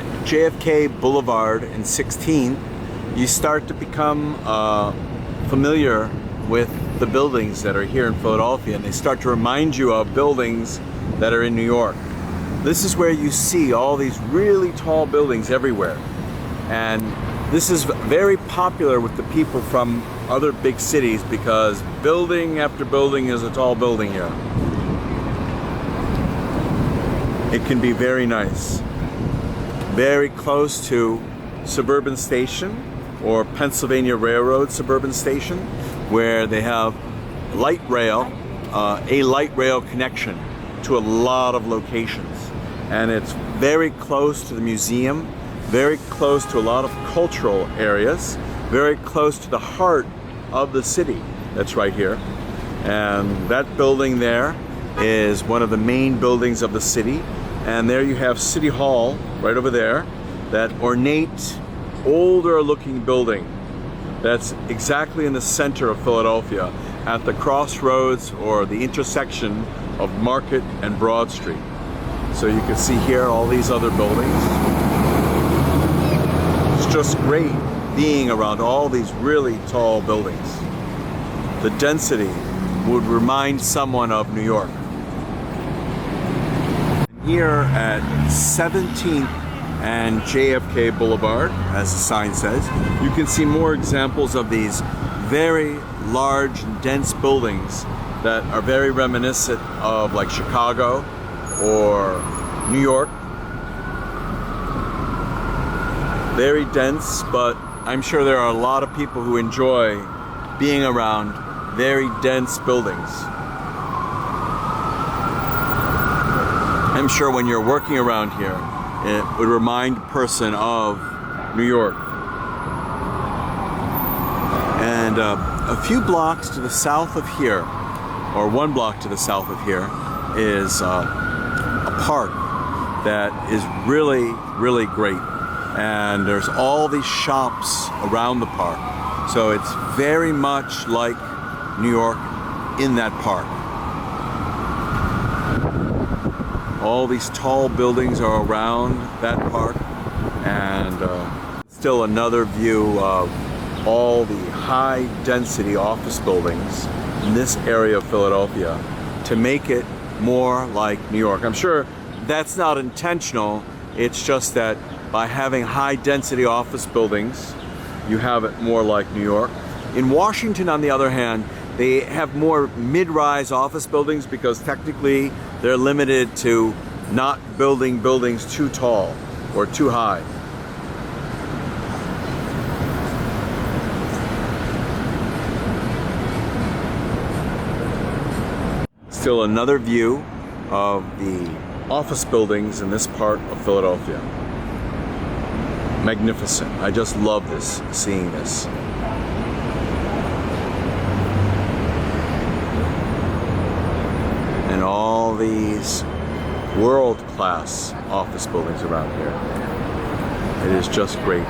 at JFK Boulevard and 16th, you start to become familiar with the buildings that are here in Philadelphia, and they start to remind you of buildings that are in New York. This is where you see all these really tall buildings everywhere. And this is very popular with the people from other big cities because building after building is a tall building here. It can be very nice. Very close to Suburban Station or Pennsylvania Railroad Suburban Station, where they have a light rail connection to a lot of locations. And it's very close to the museum, very close to a lot of cultural areas, very close to the heart of the city that's right here. And that building there is one of the main buildings of the city. And there you have City Hall right over there, that ornate, older looking building that's exactly in the center of Philadelphia at the crossroads or the intersection of Market and Broad Street. So you can see here all these other buildings. It's just great being around all these really tall buildings. The density would remind someone of New York. Here at 17th and JFK Boulevard, as the sign says, you can see more examples of these very large and dense buildings that are very reminiscent of like Chicago or New York. Very dense, but I'm sure there are a lot of people who enjoy being around very dense buildings. I'm sure when you're working around here, it would remind a person of New York. And a few blocks to the south of here, or one block to the south of here, is a park that is really, really great. And there's all these shops around the park. So it's very much like New York in that park. All these tall buildings are around that park, and still another view of all the high density office buildings in this area of Philadelphia to make it more like New York. I'm sure that's not intentional, it's just that by having high density office buildings, you have it more like New York. In Washington, on the other hand, they have more mid-rise office buildings because technically they're limited to not building buildings too tall or too high. Still another view of the office buildings in this part of Philadelphia. Magnificent. I just love this, seeing this. And all these world-class office buildings around here. It is just great.